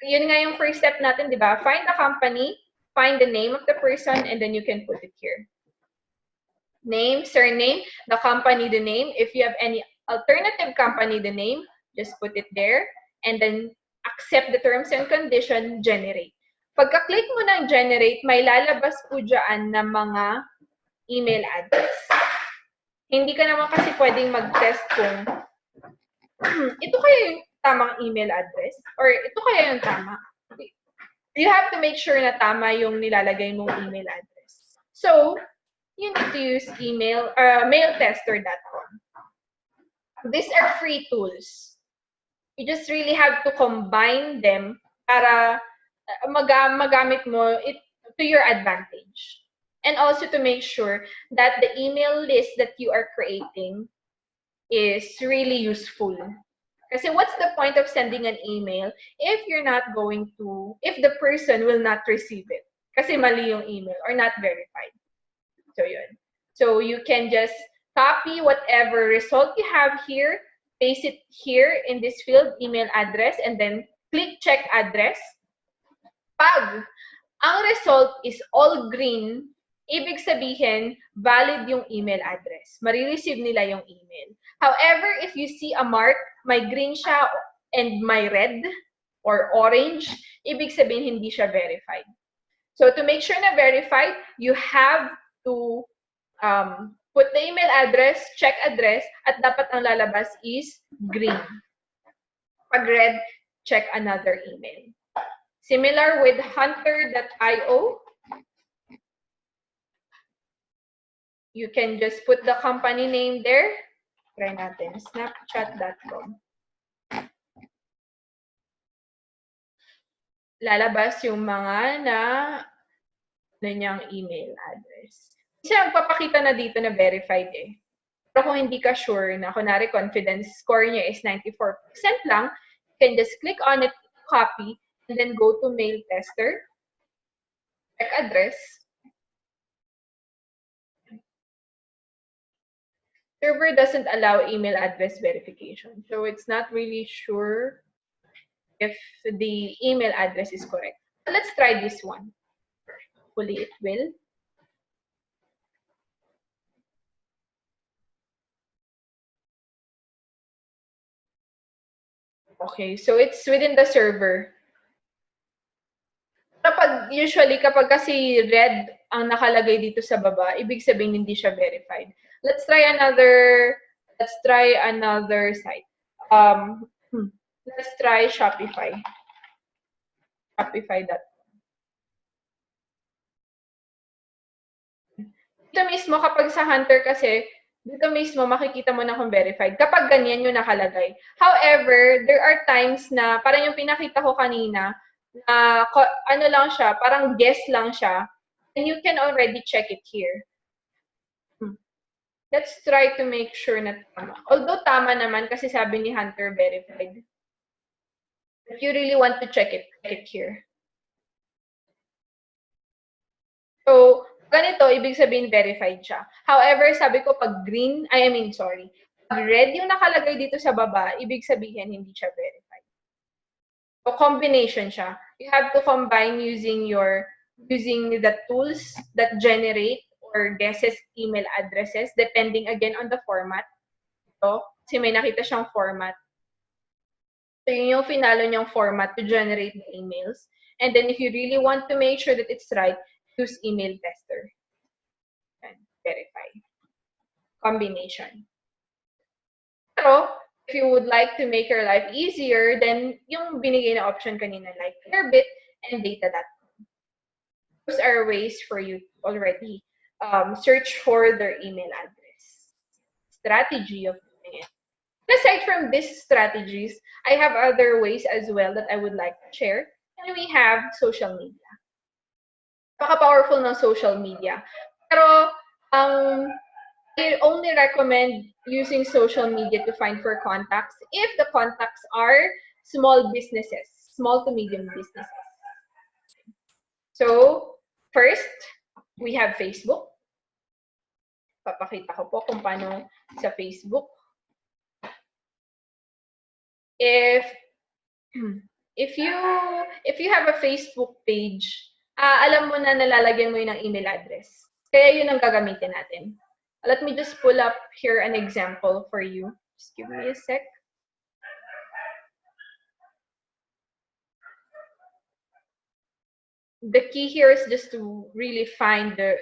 yun nga yung first step natin, di ba? Find a company, find the name of the person, and then you can put it here. Name, surname, the company, the name. If you have any alternative company, the name, just put it there. And then accept the terms and condition, generate. Pagka-click mo ng generate, may lalabas po dyan na mga email address. Hindi ka naman kasi pwedeng mag-test kung ito kaya yung tamang email address or ito kaya yung tama. You have to make sure na tama yung nilalagay mong email address. So, you need to use mailtester.com. These are free tools. You just really have to combine them para magamit mo it to your advantage. And also to make sure that the email list that you are creating is really useful. Kasi what's the point of sending an email if if the person will not receive it? Kasi mali yung email or not verified. So yun. So you can just copy whatever result you have here, paste it here in this field, email address, and then click check address. Pag ang result is all green, ibig sabihin, valid yung email address. Marireceive nila yung email. However, if you see a mark, may green siya and may red or orange, ibig sabihin hindi siya verified. So to make sure na verified, you have to put the email address, check address, at dapat ang lalabas is green. Pag red, check another email. Similar with hunter.io. You can just put the company name there. Try natin, snapchat.com. Lalabas yung mga niyang email address. Kasi magpapakita na dito na verified eh. Pero kung hindi ka sure na, kunwari confidence score niya is 94% lang, you can just click on it, copy, and then go to mail tester, check address. Server doesn't allow email address verification. So it's not really sure if the email address is correct. Let's try this one. Hopefully it will. Okay, so it's within the server. Usually, kapag kasi red ang nakalagay dito sa baba, ibig sabihin hindi siya verified. Let's try another site. Let's try Shopify. Shopify.com. Dito mismo, kapag sa Hunter kasi, dito mismo makikita mo na kung verified. Kapag ganyan yung nakalagay. However, there are times na, parang yung pinakita ko kanina, na ano lang siya, parang guess lang siya, and you can already check it here. Let's try to make sure na tama. Although tama naman kasi sabi ni Hunter verified. If you really want to check it here. So, ganito, ibig sabihin verified siya. However, sabi ko pag green, pag red yung nakalagay dito sa baba, ibig sabihin hindi siya verified. So, combination siya. You have to combine using the tools that generate or guesses email addresses depending again on the format. So, kasi may nakita siyang format. So, yun yung finalo niyang format to generate the emails. And then, if you really want to make sure that it's right, use email tester. And verify. Combination. Pero, if you would like to make your life easier, then yung binigay na option kanina, like Clearbit and Data.com. Those are ways for you to already search for their email address. Strategy of doing it. Aside from these strategies, I have other ways as well that I would like to share. And we have social media. Napaka-powerful ng social media. Pero, I only recommend using social media to find for contacts if the contacts are small businesses, small to medium businesses. So, first, we have Facebook. Papakita ko po kung paano sa Facebook. If you have a Facebook page, alam mo na nalalagyan mo yun ng email address. Kaya yun ang gagamitin natin. Let me just pull up here an example for you. Just give me a sec. The key here is just to really find to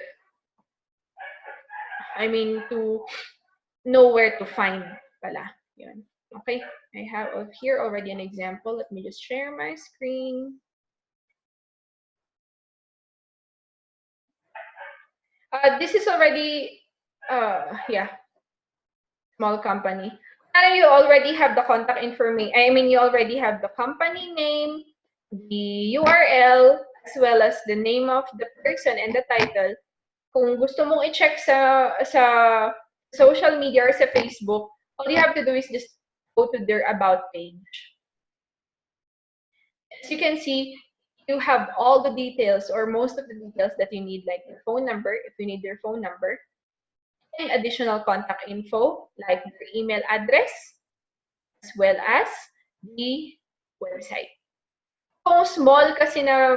know where to find pala. Yun. Okay, I have here already an example. Let me just share my screen. This is already, small company. You already have the contact information. You already have the company name, the URL, as well as the name of the person and the title. Kung gusto mong i-check sa social media or sa Facebook, all you have to do is just go to their about page. As you can see, you have all the details or most of the details that you need, like your phone number, if you need their phone number, and additional contact info, like their email address, as well as the website. Kung small kasi na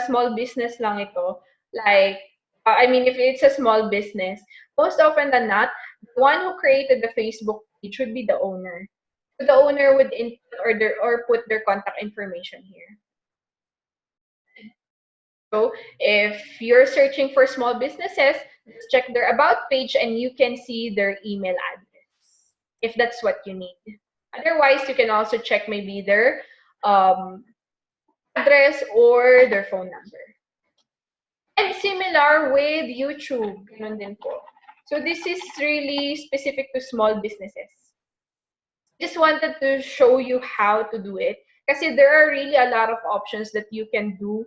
small business lang ito, like, if it's a small business, most often than not, the one who created the Facebook page would be the owner. So the owner would input or put their contact information here. So if you're searching for small businesses, just check their about page and you can see their email address, if that's what you need. Otherwise, you can also check maybe their address or their phone number. And similar with YouTube, ganun din po. So this is really specific to small businesses. Just wanted to show you how to do it. Kasi there are really a lot of options that you can do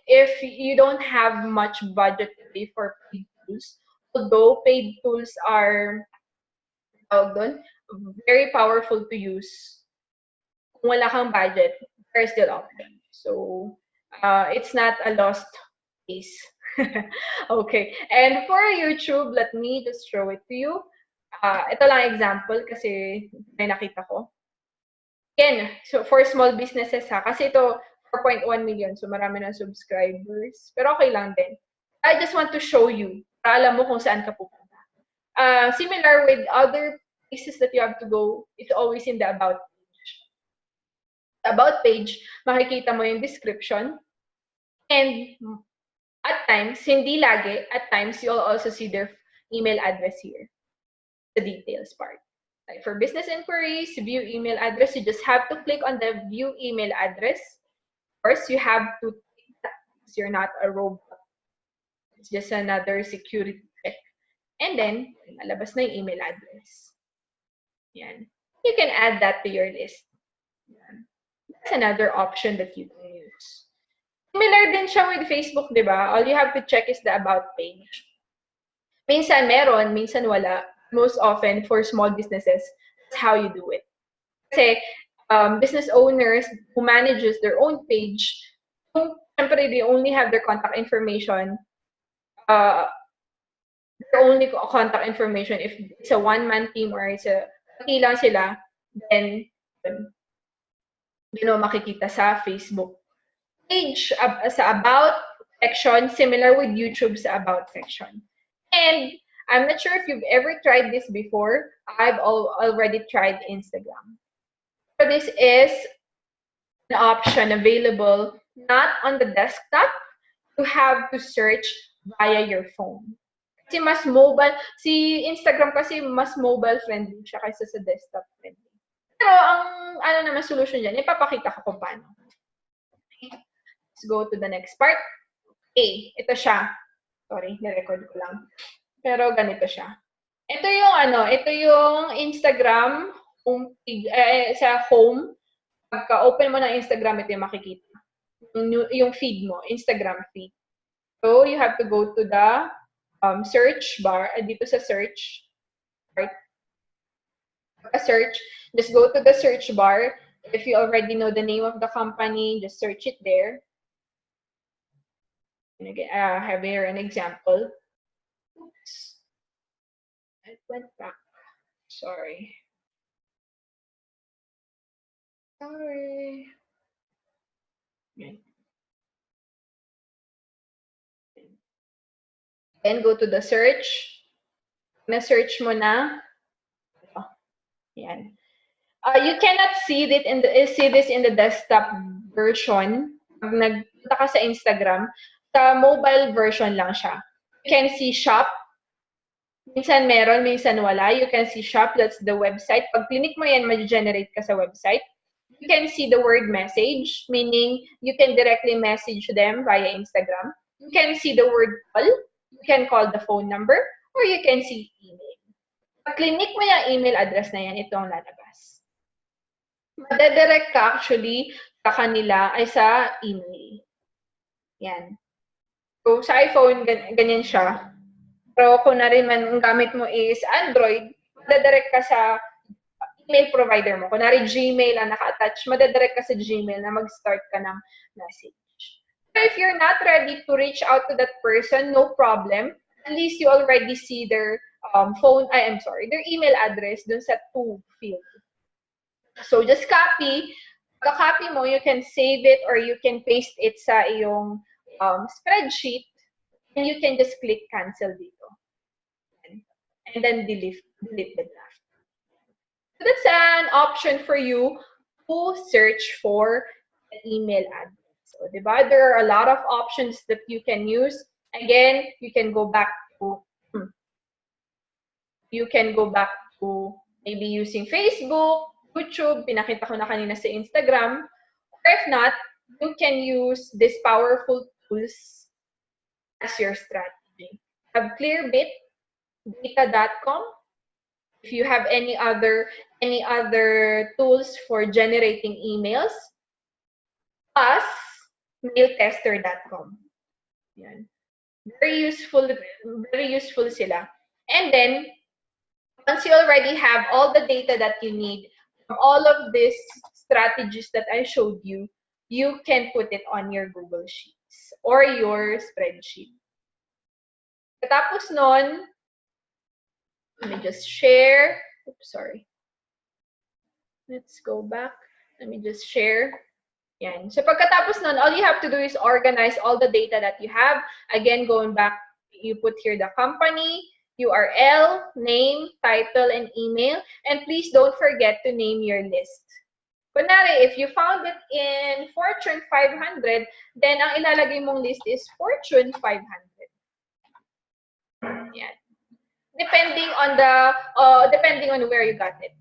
if you don't have much budget to pay for paid tools. Although paid tools are very powerful to use, kung wala kang budget, there are still options. So, it's not a lost case. Okay. And for YouTube, let me just show it to you. Ito lang example kasi may nakita ko. Again, so for small businesses kasi ito 4.1 million, so marami ng subscribers. Pero okay lang din. I just want to show you para alam mo kung saan ka pupunta. Similar with other places that you have to go, it's always in the about page. About page, makikita mo yung description. And at times, hindi lagi, at times you'll also see their email address here. The details part. Like for business inquiries, view email address, you just have to click on the view email address. First, you have to click that because you're not a robot. It's just another security check. And then, malabas na yung email address. Yan. You can add that to your list. Yan. That's another option that you can use. Similar din siya with Facebook, di ba? All you have to check is the about page. Minsan meron, minsan wala. Most often, for small businesses, that's how you do it. Kasi business owners who manages their own page Siyempre, they only have their contact information. Their only contact information, if it's a one-man team or it's a lang sila, then makikita sa Facebook page, sa about section, similar with YouTube sa about section. And I'm not sure if you've ever tried this before. I've already tried Instagram. So this is an option available not on the desktop. You have to search via your phone. Kasi mas mobile, si Instagram kasi mas mobile friendly siya kaysa sa desktop friendly. Pero ang naman solution dyan, ipapakita ko kung paano. Okay. Let's go to the next part. Okay, ito siya. Sorry, na-record ko lang. Pero ganito siya. Ito yung Instagram sa home. Pagka-open mo ng Instagram, ito yung makikita. Yung feed mo, Instagram feed. So, you have to go to the search bar, dito sa search part. Search, just go to the search bar. If you already know the name of the company, just search it there. And again, I have here an example. Oops. It went back. Sorry. Then go to the search. Na-search mo na. Yan. You cannot see this in the desktop version. Pag nagpunta ka sa Instagram, sa mobile version lang siya. You can see shop. Minsan meron, minsan wala. You can see shop, that's the website. Pag click mo yan, mag-generate ka sa website. You can see the word message, meaning you can directly message them via Instagram. You can see the word call. You can call the phone number, or you can see email. Pag click mo yung email address na yan, ito ang lalabas. Madadirect ka actually sa kanila ay sa email. Yan. So, sa iPhone, ganyan siya. Pero kung man ang gamit mo is Android, madadirect ka sa email provider mo. Kunwari Gmail ang naka-attach, madadirect ka sa Gmail na mag-start ka ng message. So if you're not ready to reach out to that person, no problem. At least you already see their their email address dun sa to field. So just copy. Pagka-copy mo, you can save it or you can paste it sa iyong spreadsheet, and you can just click cancel dito. And then delete the draft. So that's an option for you to search for an email address. So, diba? There are a lot of options that you can use. Again, you can go back to maybe using Facebook, YouTube, pinakita ko na kanina sa Instagram. Or if not, you can use these powerful tools as your strategy. Have Clearbit, data.com. If you have any other tools for generating emails, plus mailtester.com. Yan. Very useful sila. And then, once you already have all the data that you need from all of these strategies that I showed you, you can put it on your Google Sheets or your spreadsheet. Tapos nun, let me just share. Oops, sorry. Let's go back. Let me just share. Yan. So pagkatapos nun, all you have to do is organize all the data that you have. Again, going back, you put here the company, URL, name, title, and email. And please don't forget to name your list. Kunwari, if you found it in Fortune 500, then ang ilalagay mong list is Fortune 500. Yan. Depending on where you got it.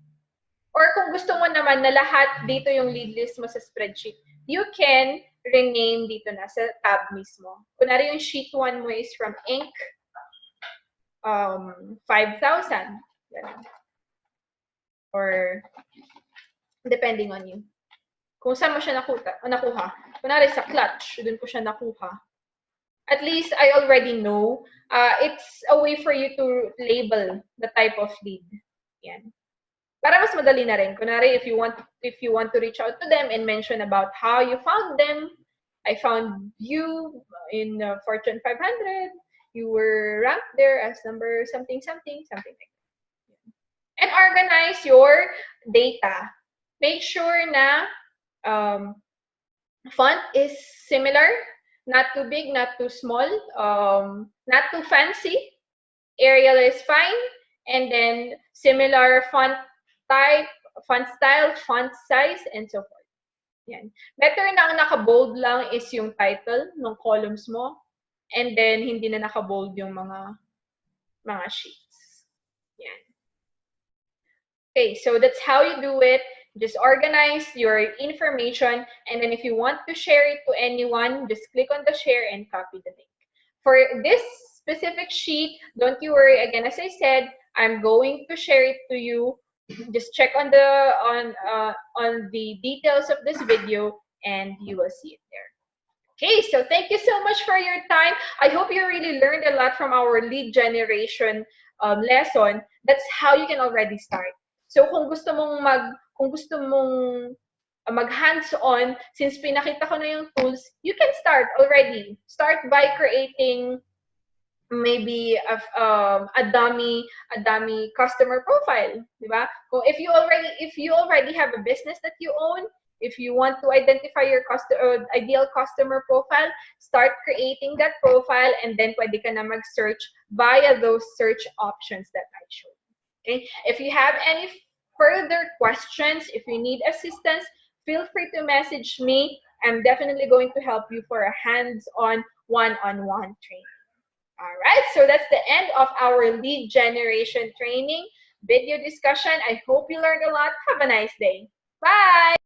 Or kung gusto mo naman na lahat dito yung lead list mo sa spreadsheet, you can rename dito na sa tab mismo. Kunwari yung sheet 1 mo is from Inc. 5,000. Or depending on you. Kung saan mo siya nakuha. Kunwari sa clutch, doon ko siya nakuha. At least I already know. It's a way for you to label the type of lead. Yan. Para mas madali na rin. Kunwari, if you want to reach out to them and mention about how you found them, I found you in Fortune 500. You were ranked there as number something, something, something like that. And organize your data. Make sure na um, font is similar, not too big, not too small, not too fancy. Arial is fine. And then similar font type, font style, font size, and so forth. Yan. Better na ang naka-bold lang is yung title ng columns mo. And then, hindi na naka-bold yung mga sheets. Yan. Okay, so that's how you do it. Just organize your information, and then if you want to share it to anyone, just click on the share and copy the link. For this specific sheet, don't you worry. Again, as I said, I'm going to share it to you. Just check on the details of this video, and you will see it there. Okay, so thank you so much for your time. I hope you really learned a lot from our lead generation lesson. That's how you can already start. So kung gusto mong mag hands-on, since pinakita ko na yung tools, you can start already. Start by creating maybe a dummy customer profile, di ba? If you already have a business that you own, if you want to identify your ideal customer profile, start creating that profile, and then pwede ka na mag-search via those search options that I showed. Okay? If you have any further questions, if you need assistance, feel free to message me. I'm definitely going to help you for a hands-on, one-on-one training. All right, so that's the end of our lead generation training video discussion. I hope you learned a lot. Have a nice day. Bye.